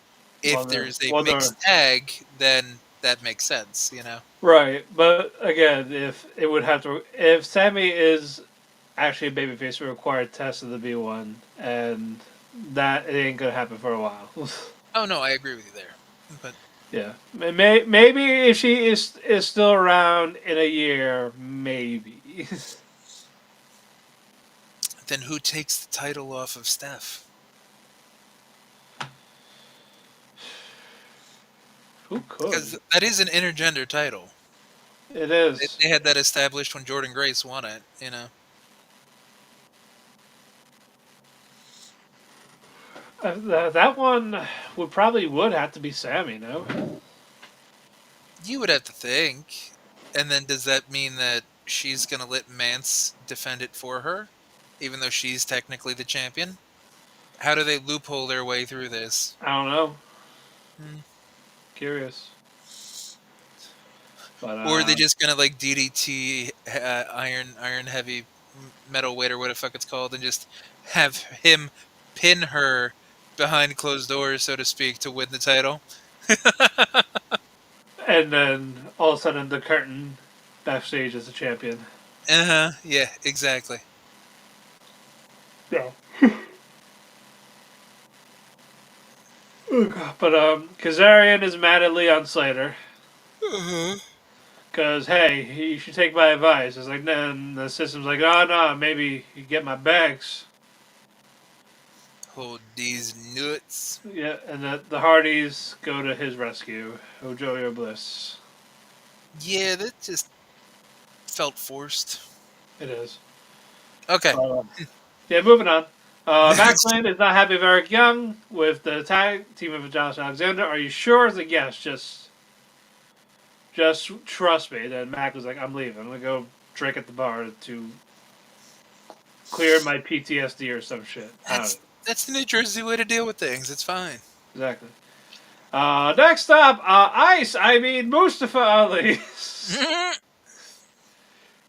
if there's a They're mixed tag, then that makes sense, you know? right. But again, if it would have to, if Sammy is actually a babyface, it would require Tessa to be one, and that it ain't gonna happen for a while. Oh, no, I agree with you there. But Yeah, maybe if she is still around in a year, maybe. then who takes the title off of Steph? Who Because could? that is an intergender title. It They is. they had that established when Jordan Grace won it, you know? That one would have to be Sammy, no? You would have to think. And then does that mean that she's going to let Mance defend it for her, even though she's technically the champion? How do they loophole their way through this? I don't know. Hmm. Curious, but Or are they just going to like DDT iron heavy metal weight or what the fuck it's called and just have him pin her behind closed doors, so to speak, to win the title? and then all of a sudden the curtain backstage as a champion. Uh-huh. Yeah, exactly. Yeah. But Kazarian is mad at Leon Slater Uh-huh. because hey, you should take my advice. It's like then the system's like, oh no, maybe you get my bags. Hold these nuts. Yeah, and the Hardys go to his rescue. Oh, Joey Bliss. Yeah, that just felt forced. It is. Okay. Yeah, moving on. Backlund is not happy with Eric Young with the tag team of Josh Alexander. Are you sure? It's like, yes, just trust me. Then Mac was like, I'm leaving. I'm going to go drink at the bar to clear my PTSD or some shit. I don't know. That's the New Jersey way to deal with things. It's fine. Exactly. Next up, Mustafa Ali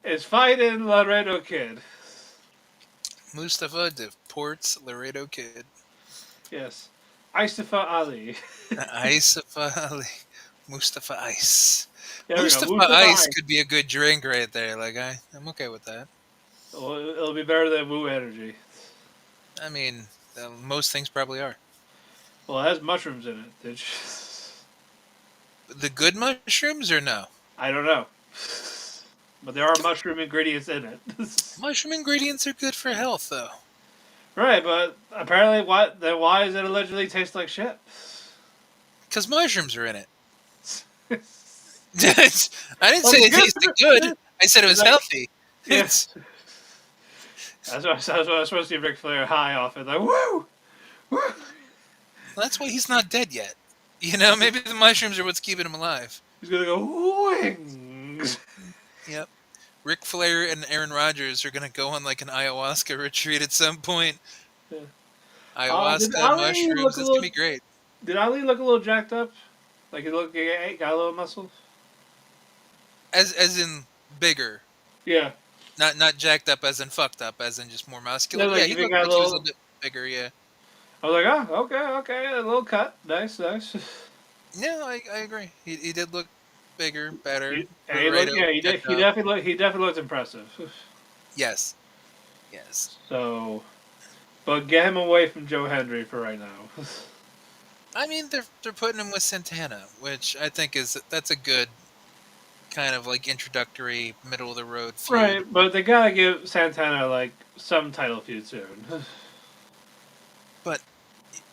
is fighting Laredo Kid. Mustafa deports Laredo Kid. Yes. Mustafa Ali. Mustafa Ali. Mustafa Ice. There we go. Mustafa Mustafa Ice Ice. could be a good drink right there. Like I'm okay with that. Well, it'll be better than Woo Energy. I mean, most things probably are. Well, it has mushrooms in it. The good mushrooms or no? I don't know. But there are mushroom ingredients in it. Mushroom ingredients are good for health, though. Right, but apparently, why does it allegedly taste like shit? Because mushrooms are in it. I didn't Well, say it tasted good. I said it was Like, healthy. yes. That's what I was supposed to see Ric Flair high off it. Like, woo! Woo! That's why he's not dead yet. You know, maybe the mushrooms are what's keeping him alive. He's gonna go, wings! Yep. Ric Flair and Aaron Rodgers are gonna go on like an ayahuasca retreat at some point. Yeah. Did Ayahuasca, Ali mushrooms, look a it's gonna little? be great. Did Ali look a little jacked up? Like he got a little muscle? As in bigger. Yeah. Not jacked up as in fucked up, as in just more muscular. No, Yeah, like he if he looked got a like he was a little. bit bigger, yeah. I was like, oh, okay, a little cut, nice. Yeah, I agree. He did look bigger, better. And he looked, yeah, Checked he out. definitely looked impressive. Yes. Yes. So, but get him away from Joe Hendry for right now. I mean, they're putting him with Santana, which I think that's a good kind of like introductory, middle of the road feud. Right, but they gotta give Santana like some title feud soon. But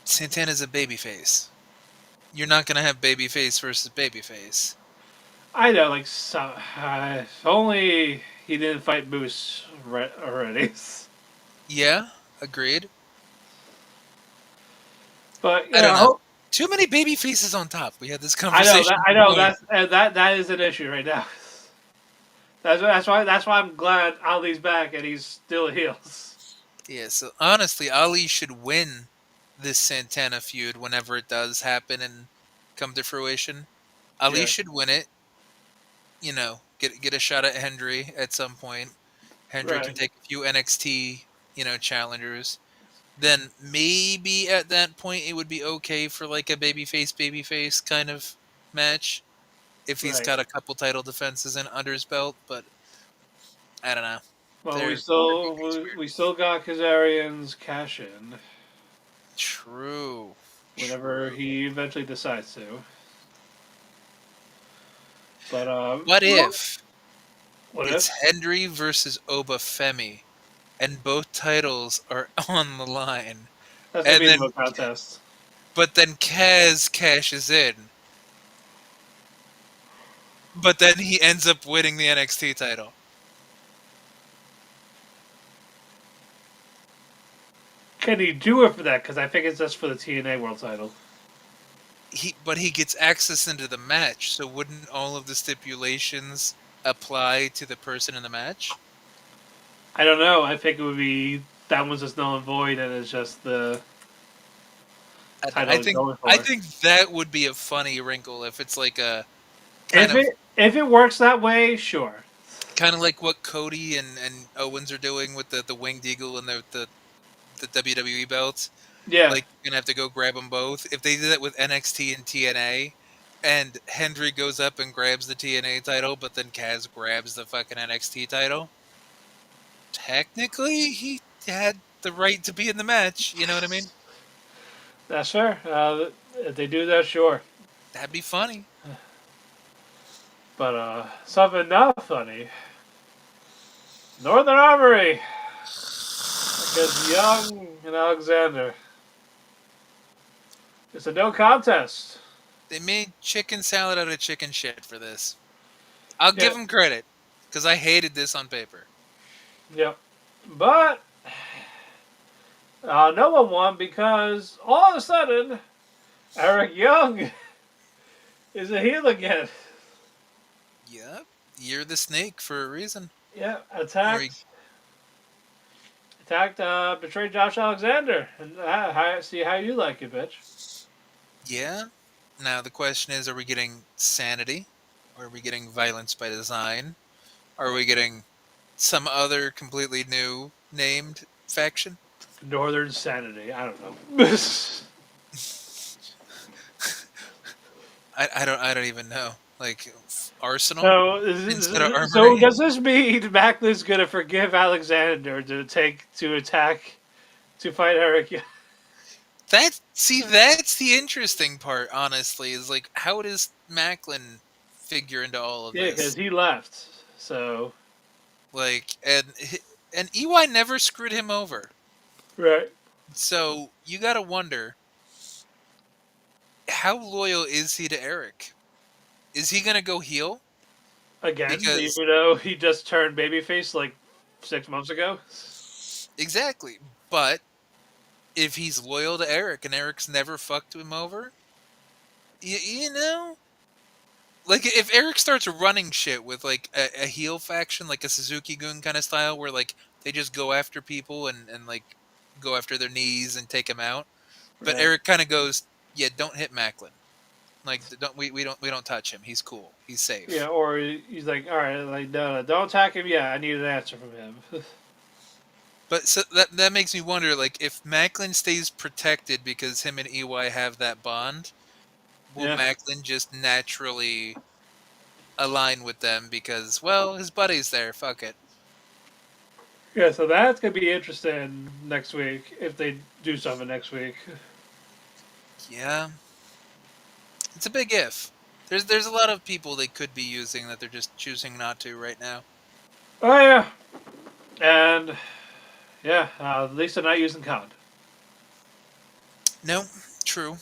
Santana's a babyface. You're not gonna have babyface versus babyface. I know, like, if only he didn't fight Moose already. Yeah, agreed. But I don't I know. hope. Too many baby faces on top. We had this I know conversation that. I know before. that is an issue right now. That's why I'm glad Ali's back and he's still heels. Yeah, so honestly, Ali should win this Santana feud whenever it does happen and come to fruition. Ali Yeah. should win it. Get a shot at Hendry at some point. Hendry can Right. take a few NXT, challengers. Then maybe at that point it would be okay for like a babyface kind of match if he's Right. got a couple title defenses in under his belt. But I don't know. Well, They're we still got Kazarian's cash in true. whenever True. he eventually decides to. But What if what it's if? Hendry versus Obafemi and both titles are on the line? That's gonna And be then no contest. but then Kaz cashes in. But then he ends up winning the NXT title. Can he do it for that? Because I think it's just for the TNA World Title. But he gets access into the match, so wouldn't all of the stipulations apply to the person in the match? I don't know. I think it would be that one's just null and void, and it's just the title I he's think going I for. think that would be a funny wrinkle if it's like a kind of If it works that way, sure. kind of like what Cody and Owens are doing with the Winged Eagle and the WWE belts. Yeah. Like you're gonna have to go grab them both. If they did that with NXT and TNA, and Hendry goes up and grabs the TNA title, but then Kaz grabs the fucking NXT title, technically he had the right to be in the match. You know what I mean? That's fair. If they do that, sure. That'd be funny. But something not funny. Northern Armory against Young and Alexander. It's a no contest. They made chicken salad out of chicken shit for this. I'll Yeah. give them credit because I hated this on paper. Yep. But no one won because all of a sudden Eric Young is a heel again. Yep, you're the snake for a reason. Yeah, Or betrayed Josh Alexander. And see how you like it, bitch. yeah. Now the question is: are we getting sanity? Or are we getting violence by design? Are we getting some other completely new named faction? Northern Sanity. I don't know. I don't even know. Like Arsenal instead of So Armory. does this mean Macklin's gonna forgive Alexander to attack to fight Eric? That's the interesting part. Honestly, is like how does Macklin figure into all of Yeah, because this? he left. So Like and EY never screwed him over. right So you got to wonder how loyal is he to Eric? Is he gonna go heel? again, Because even though he just turned babyface like 6 months ago. exactly, but if he's loyal to Eric and Eric's never fucked him over, you know, like if Eric starts running shit with like a heel faction, like a Suzuki Gun kind of style, where like they just go after people and like go after their knees and take them out, but Right. Eric kind of goes, yeah, don't hit Macklin. Like we don't touch him. He's cool. He's safe. Yeah, or he's like, all right, like no, don't attack him. Yeah, I need an answer from him. But so that makes me wonder, like, if Macklin stays protected because him and EY have that bond, will Yeah. Macklin just naturally align with them because, well, his buddy's there. Fuck it. Yeah, so that's gonna be interesting next week if they do something next week. Yeah, it's a big if. There's a lot of people they could be using that they're just choosing not to right now. Oh yeah, and yeah, at least they're not using COD. No, true.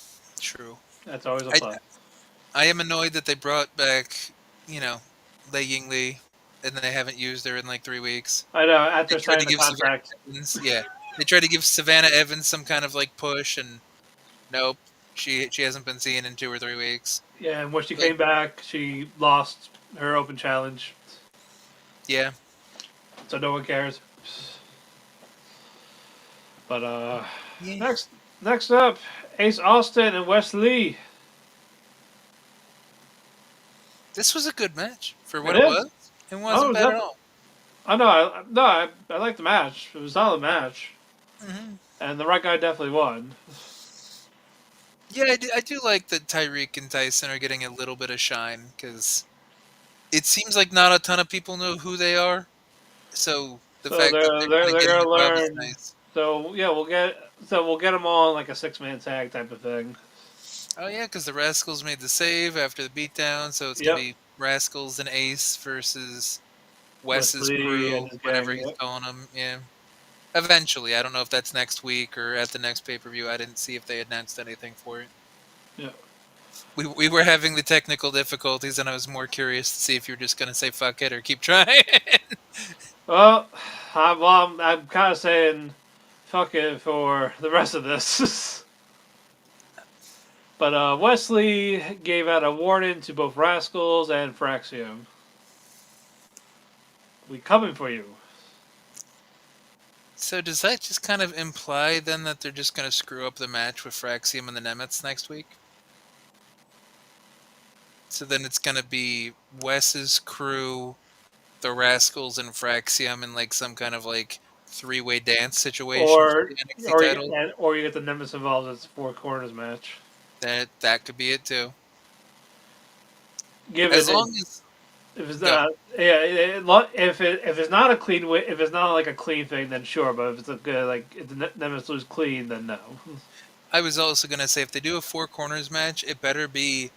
That's always a I plus. I am annoyed that they brought back, Lei Yingli, and they haven't used her in like 3 weeks. I know They after tried to signing the give Savannah contract. Evans, yeah. They tried to give Savannah Evans some kind of like push, and Nope. She hasn't been seen in 2 or 3 weeks. Yeah, and when she Like, came back, she lost her open challenge, yeah. so no one cares. But Yeah. next up, Ace Austin and Wes Lee. This was a good match for what It it is. was. It Oh, wasn't is bad that? at all. I know. I like the match. It was a solid match, Hmm. and the right guy definitely won. Yeah, I do like that Tyreek and Tyson are getting a little bit of shine because it seems like not a ton of people know who they are. So the So fact that they're kind of they're getting gonna a rub is learn. nice. So yeah, we'll get them all in like a 6-man tag type of thing. Oh yeah, because the Rascals made the save after the beatdown, so it's gonna Yep, be Rascals and Ace versus Wes Wes's Lee and crew, his whatever gang. he's Yep. calling them. Yeah. Eventually, I don't know if that's next week or at the next pay per view. I didn't see if they announced anything for it. Yep. We were having the technical difficulties, and I was more curious to see if you're just gonna say fuck it or keep trying. Well, I'm kind of saying fuck it for the rest of this. But Wesley gave out a warning to both Rascals and Fraxium. We coming for you. So does that just kind of imply then that they're just gonna screw up the match with Fraxium and the Nemeths next week? So then it's gonna be Wes's crew, the Rascals, and Fraxium in like some kind of like three-way dance situation for Or the NXT title. or you get the Nemeths involved. It's a four corners match. That could be it too. Given As it, long as if it's go. not, yeah, if it's not a clean if it's not like a clean thing, then sure. But if it's a good if the Nemeths lose clean, then no. I was also gonna say if they do a four corners match, it better be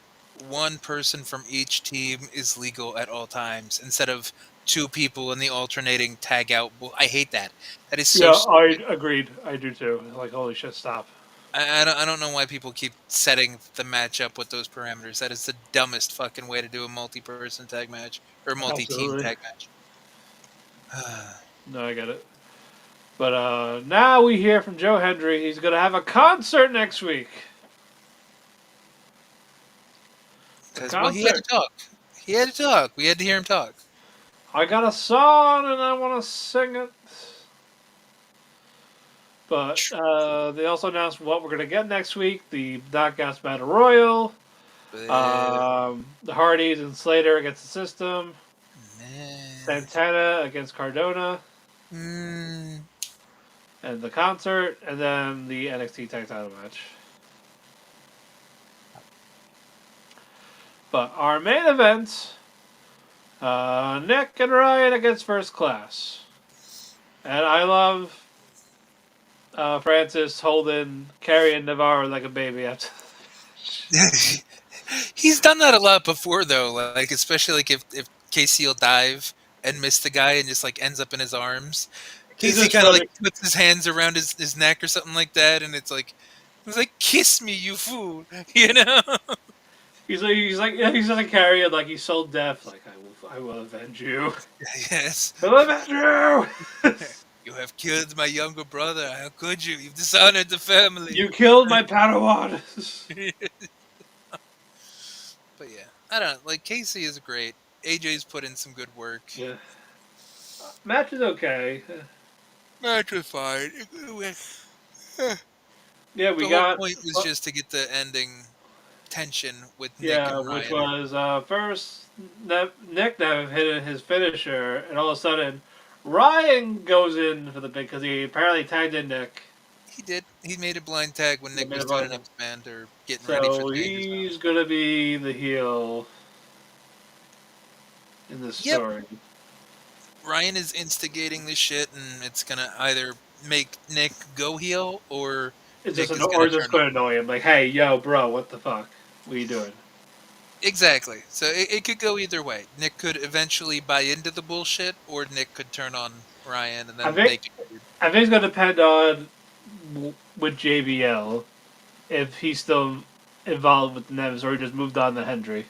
one person from each team is legal at all times instead of two people in the alternating tag out. I hate that. That is so Yeah, I stupid. agreed. I do too. Like holy shit, stop. I don't know why people keep setting the match up with those parameters. That is the dumbest fucking way to do a multi-person tag match or multi-team Absolutely. tag match. No, I get it. But now we hear from Joe Hendry. He's gonna have a concert next week. A Because well, he had to concert. talk. He had to talk. We had to hear him talk. I got a song and I want to sing it. But they also announced what we're gonna get next week: the Knockouts Battle Royal, the Hardys and Slater against the System, Man. Santana against Cardona, Mm, and the concert, and then the NXT Tag Title match. But our main event, Nick and Ryan against First Class. And I love Francis holding, carrying Navarro like a baby after. he's done that a lot before, though. Like especially like if Casey will dive and miss the guy and just like ends up in his arms. He's Casey just kind of like running. puts his hands around his neck or something like that, and it's like kiss me, you fool, you know. He's just carrying like he's so deaf. Like I will avenge you. Yes, I will avenge you. you have killed my younger brother. How could you? You've dishonored the family. You killed my Padawan. But yeah, I don't know. Like Casey is great. AJ's put in some good work. Yeah. Match is okay. Match was fine. Yeah, we The whole got point was just to get the ending tension with Nick yeah, and which Ryan. was first Nick Nemeth hit his finisher, and all of a sudden Ryan goes in for the big because he apparently tagged in Nick. He did. He made a blind tag when He Nick made was a doing an blind expand or getting ready for So the dangerous he's zone. gonna be the heel in this Yep. story. Ryan is instigating this shit, and it's gonna either make Nick go heel or It's just Nick is gonna just turn on gonna him. annoy him. Like, hey, yo, bro, what the fuck? What are you doing? Exactly. So it could go either way. Nick could eventually buy into the bullshit, or Nick could turn on Ryan, and I then they think could. I think it's gonna depend on with JBL if he's still involved with the Nevs or he just moved on to Hendry.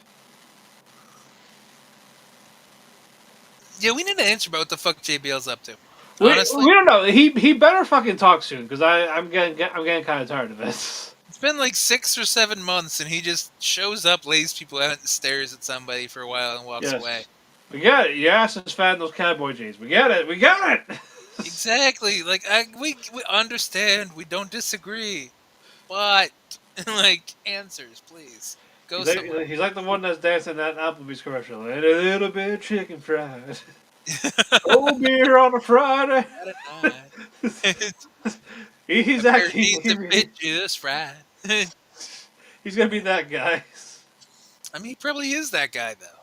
Yeah, we need to answer about what the fuck JBL's up to. We Honestly, don't know. He better fucking talk soon because I'm getting kind of tired of this. been like 6 or 7 months, and he just shows up, lays people out, and stares at somebody for a while, and walks away. Yes. We got it. Your ass is fat in those cowboy jeans. We got it. We got it. Exactly. Like we understand. We don't disagree. But like answers, please. Go somewhere. He's like the one that's dancing that Applebee's commercial. And a little bit of chicken fried. Cold beer on a Friday. Not at night. He's A pair of actually jeans that fit just right. he's gonna be that guy. I mean, he probably is that guy though.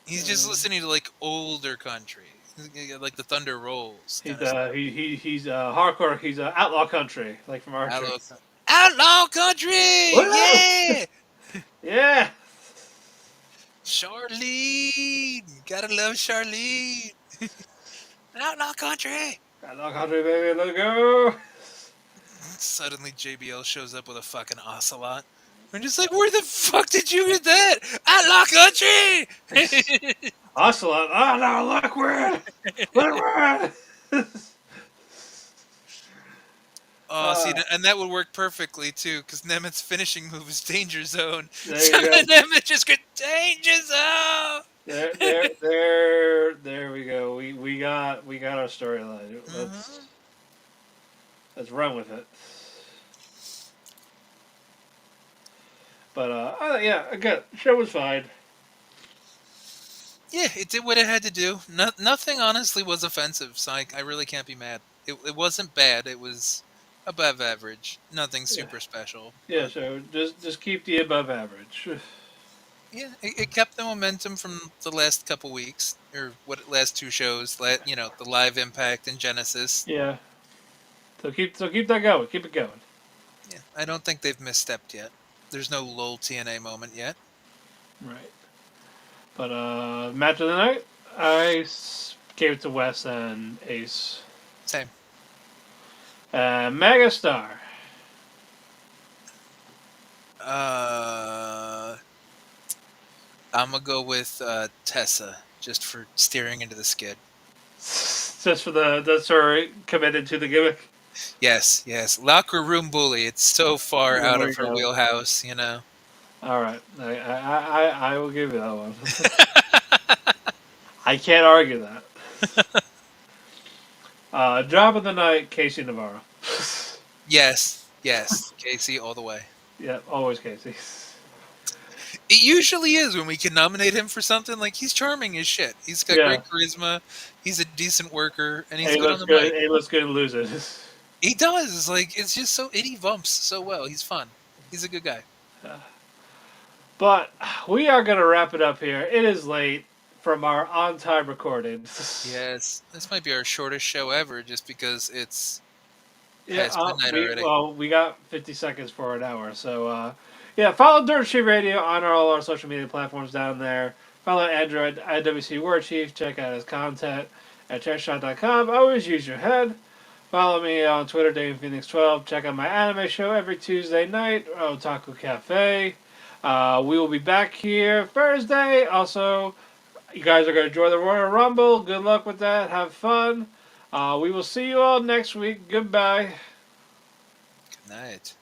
He's just listening to like older country, like the Thunder Rolls. He's Kind of stuff. he's hardcore. He's outlaw country, like from Archer. Outlaw country, Woo! yeah. Yeah. Charlene, gotta love Charlene. Outlaw country. Outlaw country, baby. Let's go. Suddenly, JBL shows up with a fucking ocelot. I'm just like, where the fuck did you get that? Outlaw country. Ocelot. Oh no, Liquid. Liquid. Oh, see, and that would work perfectly too, because Nemeth's finishing move is Danger Zone. There So you go. Nemeth just got Danger Zone. There we go. We got our storyline. Let's run with it. But yeah, again, show was fine. Yeah, it did what it had to do. Nothing honestly was offensive, so I really can't be mad. It wasn't bad. It was above average. Nothing super special. Yeah, so just keep the above average. Yeah, it kept the momentum from the last couple weeks, or last 2 shows. The Live Impact and Genesis. Yeah. So keep that going. Keep it going. Yeah, I don't think they've misstepped yet. There's no lull TNA moment yet. Right. But match of the night, I gave it to Wes and Ace. Same. Megastar. I'm gonna go with Tessa, just for steering into the skid. Just for that's her committed to the gimmick. Yes. Locker room bully. It's so far There out we of her go. wheelhouse, you know. All right, I will give you that one. I can't argue that. Job of the night, Casey Navarro. Yes. Casey all the way. Yeah, always Casey. It usually is when we can nominate him for something. Like, he's charming as shit. He's got great charisma. He's a decent worker, and he's good on the mic. He looks good and loses. He does. Like, it's just so he bumps so well. He's fun. He's a good guy. But we are going to wrap it up here. It is late from our on-time recording. Yes, this might be our shortest show ever, just because it's past Yeah, midnight already. well, we got 50 seconds for an hour. So, yeah, follow Dirt Sheet Radio on all our social media platforms down there. Follow Android at WC War Chief. Check out his content at chairshot.com. Always use your head. Follow me on Twitter, DavePhoenix12. Check out my anime show every Tuesday night, Otaku Cafe. We will be back here Thursday. Also, you guys are going to enjoy the Royal Rumble. Good luck with that. Have fun. We will see you all next week. Goodbye. Good night.